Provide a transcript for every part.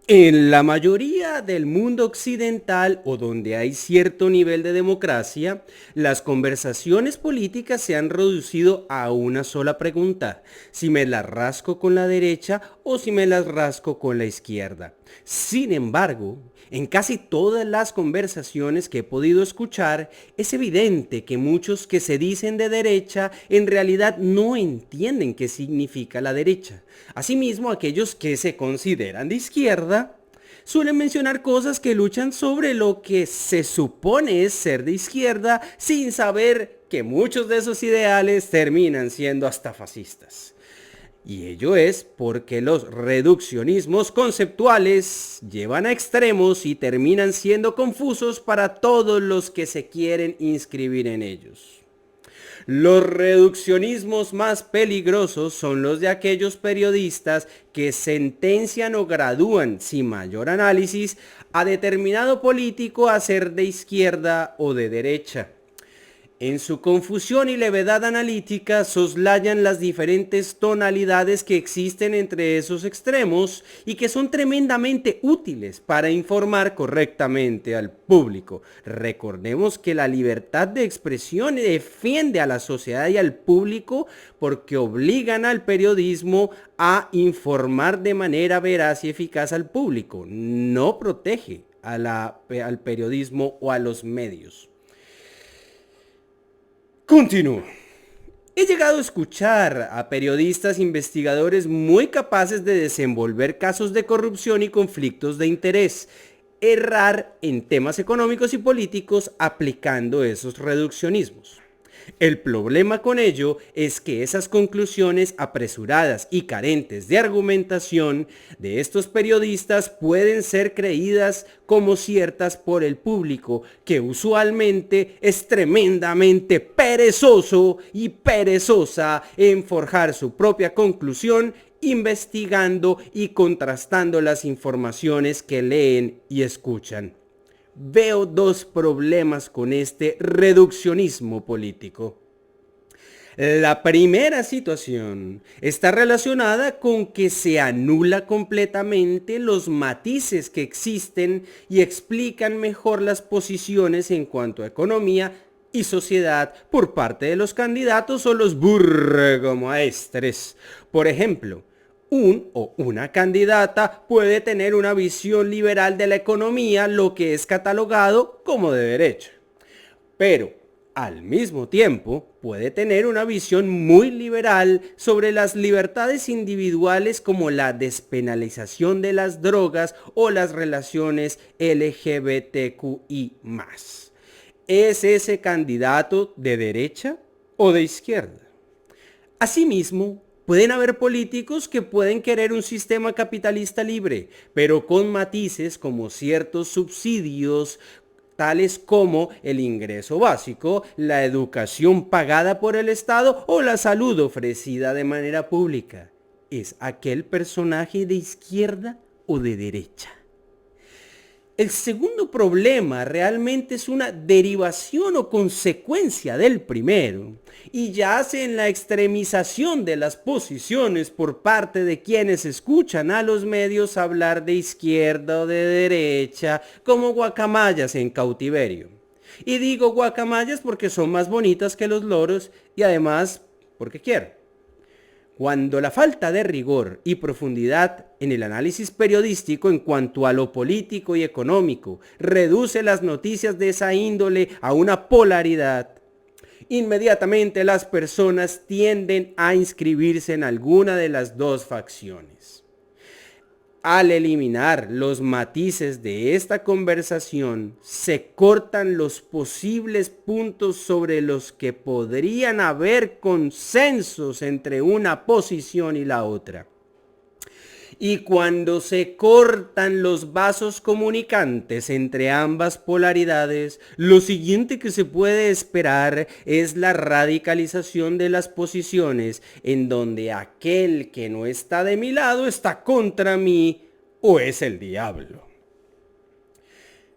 En la mayoría del mundo occidental o donde hay cierto nivel de democracia, las conversaciones políticas se han reducido a una sola pregunta: si me las rasco con la derecha o si me las rasco con la izquierda. Sin embargo, en casi todas las conversaciones que he podido escuchar, es evidente que muchos que se dicen de derecha en realidad no entienden qué significa la derecha. Asimismo, aquellos que se consideran de izquierda suelen mencionar cosas que luchan sobre lo que se supone es ser de izquierda, sin saber que muchos de esos ideales terminan siendo hasta fascistas. Y ello es porque los reduccionismos conceptuales llevan a extremos y terminan siendo confusos para todos los que se quieren inscribir en ellos. Los reduccionismos más peligrosos son los de aquellos periodistas que sentencian o gradúan, sin mayor análisis, a determinado político a ser de izquierda o de derecha. En su confusión y levedad analítica soslayan las diferentes tonalidades que existen entre esos extremos y que son tremendamente útiles para informar correctamente al público. Recordemos que la libertad de expresión defiende a la sociedad y al público porque obligan al periodismo a informar de manera veraz y eficaz al público, no protege al periodismo o a los medios. Continúo. He llegado a escuchar a periodistas investigadores muy capaces de desenvolver casos de corrupción y conflictos de interés, errar en temas económicos y políticos aplicando esos reduccionismos. El problema con ello es que esas conclusiones apresuradas y carentes de argumentación de estos periodistas pueden ser creídas como ciertas por el público, que usualmente es tremendamente perezoso y perezosa en forjar su propia conclusión, investigando y contrastando las informaciones que leen y escuchan. Veo dos problemas con este reduccionismo político. La primera situación está relacionada con que se anula completamente los matices que existen y explican mejor las posiciones en cuanto a economía y sociedad por parte de los candidatos o los burgomaestres. Por ejemplo, un o una candidata puede tener una visión liberal de la economía, lo que es catalogado como de derecha. Pero al mismo tiempo puede tener una visión muy liberal sobre las libertades individuales, como la despenalización de las drogas o las relaciones LGBTQI+. ¿Es ese candidato de derecha o de izquierda? Asimismo, pueden haber políticos que pueden querer un sistema capitalista libre, pero con matices como ciertos subsidios, tales como el ingreso básico, la educación pagada por el Estado o la salud ofrecida de manera pública. ¿Es aquel personaje de izquierda o de derecha? El segundo problema realmente es una derivación o consecuencia del primero, y yace en la extremización de las posiciones por parte de quienes escuchan a los medios hablar de izquierda o de derecha como guacamayas en cautiverio. Y digo guacamayas porque son más bonitas que los loros y además porque quiero. Cuando la falta de rigor y profundidad en el análisis periodístico en cuanto a lo político y económico reduce las noticias de esa índole a una polaridad, inmediatamente las personas tienden a inscribirse en alguna de las dos facciones. Al eliminar los matices de esta conversación, se cortan los posibles puntos sobre los que podrían haber consensos entre una posición y la otra. Y cuando se cortan los vasos comunicantes entre ambas polaridades, lo siguiente que se puede esperar es la radicalización de las posiciones, en donde aquel que no está de mi lado está contra mí o es el diablo.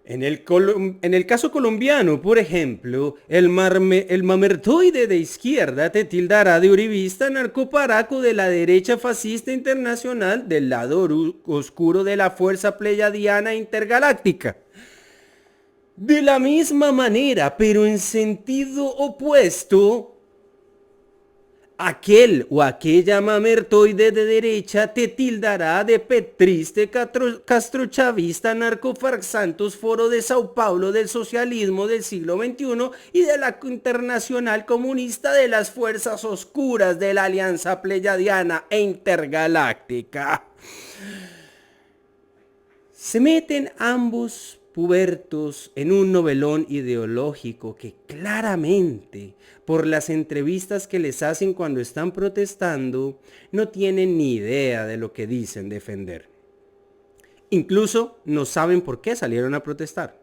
En el caso colombiano, por ejemplo, el mamertoide de izquierda te tildará de uribista narcoparaco de la derecha fascista internacional del lado oscuro de la fuerza pleyadiana intergaláctica. De la misma manera, pero en sentido opuesto, aquel o aquella mamertoide de derecha te tildará de petriste castrochavista narcofarsantos foro de Sao Paulo del socialismo del siglo XXI y de la internacional comunista de las fuerzas oscuras de la alianza pleyadiana e intergaláctica. Se meten ambos pubertos en un novelón ideológico que claramente, por las entrevistas que les hacen cuando están protestando, no tienen ni idea de lo que dicen defender. Incluso no saben por qué salieron a protestar.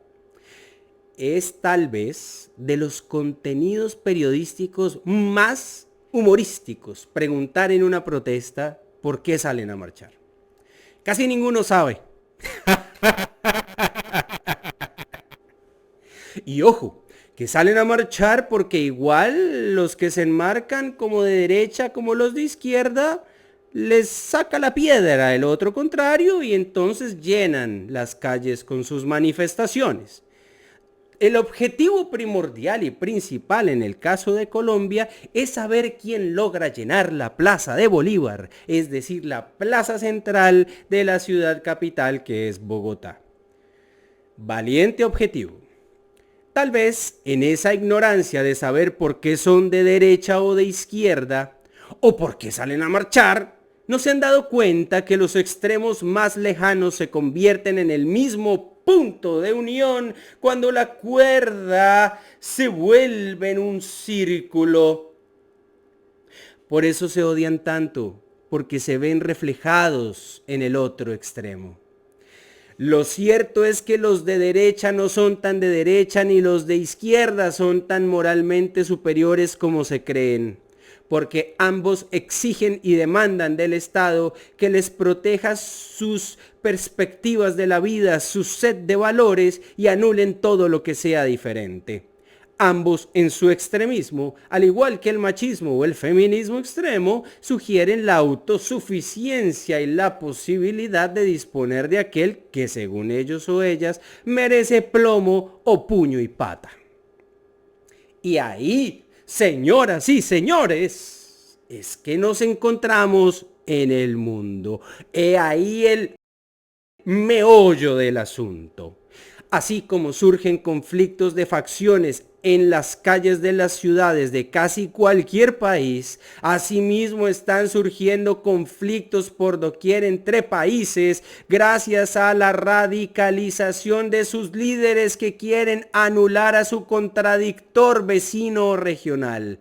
Es tal vez de los contenidos periodísticos más humorísticos preguntar en una protesta por qué salen a marchar. Casi ninguno sabe. Y ojo, que salen a marchar porque igual los que se enmarcan como de derecha como los de izquierda les saca la piedra el otro contrario y entonces llenan las calles con sus manifestaciones. El objetivo primordial y principal en el caso de Colombia es saber quién logra llenar la Plaza de Bolívar, es decir, la plaza central de la ciudad capital que es Bogotá. Valiente objetivo. Tal vez en esa ignorancia de saber por qué son de derecha o de izquierda, o por qué salen a marchar, no se han dado cuenta que los extremos más lejanos se convierten en el mismo punto de unión cuando la cuerda se vuelve en un círculo. Por eso se odian tanto, porque se ven reflejados en el otro extremo. Lo cierto es que los de derecha no son tan de derecha ni los de izquierda son tan moralmente superiores como se creen, porque ambos exigen y demandan del Estado que les proteja sus perspectivas de la vida, su set de valores y anulen todo lo que sea diferente. Ambos en su extremismo, al igual que el machismo o el feminismo extremo, sugieren la autosuficiencia y la posibilidad de disponer de aquel que, según ellos o ellas, merece plomo o puño y pata. Y ahí, señoras y señores, es que nos encontramos en el mundo. He ahí el meollo del asunto. Así como surgen conflictos de facciones en las calles de las ciudades de casi cualquier país, asimismo están surgiendo conflictos por doquier entre países gracias a la radicalización de sus líderes que quieren anular a su contradictor vecino regional.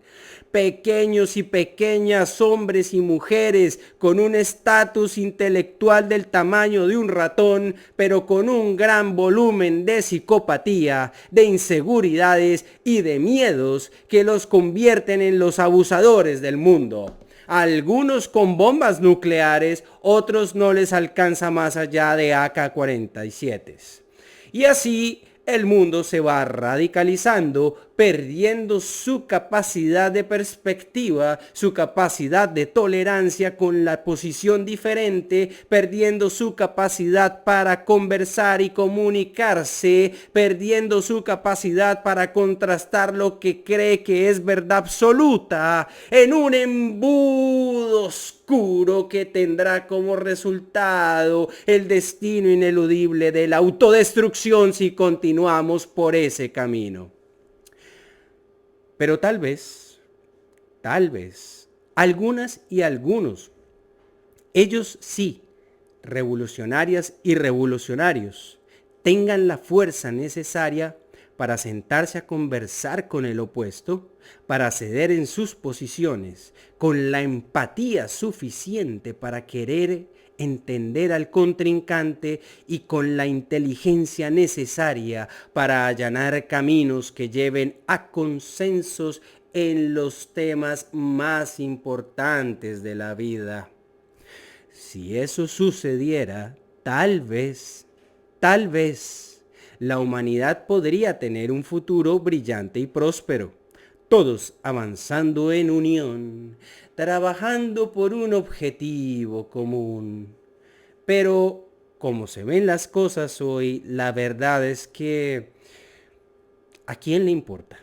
Pequeños y pequeñas hombres y mujeres con un estatus intelectual del tamaño de un ratón, pero con un gran volumen de psicopatía, de inseguridades y de miedos que los convierten en los abusadores del mundo. Algunos con bombas nucleares, otros no les alcanza más allá de AK-47. Y así el mundo se va radicalizando, perdiendo su capacidad de perspectiva, su capacidad de tolerancia con la posición diferente, perdiendo su capacidad para conversar y comunicarse, perdiendo su capacidad para contrastar lo que cree que es verdad absoluta, en un embudo oscuro que tendrá como resultado el destino ineludible de la autodestrucción si continuamos por ese camino. Pero tal vez, algunas y algunos, ellos sí, revolucionarias y revolucionarios, tengan la fuerza necesaria para sentarse a conversar con el opuesto, para ceder en sus posiciones, con la empatía suficiente para querer entender al contrincante y con la inteligencia necesaria para allanar caminos que lleven a consensos en los temas más importantes de la vida. Si eso sucediera, tal vez, la humanidad podría tener un futuro brillante y próspero. Todos avanzando en unión, trabajando por un objetivo común. Pero, como se ven las cosas hoy, la verdad es que ¿a quién le importa?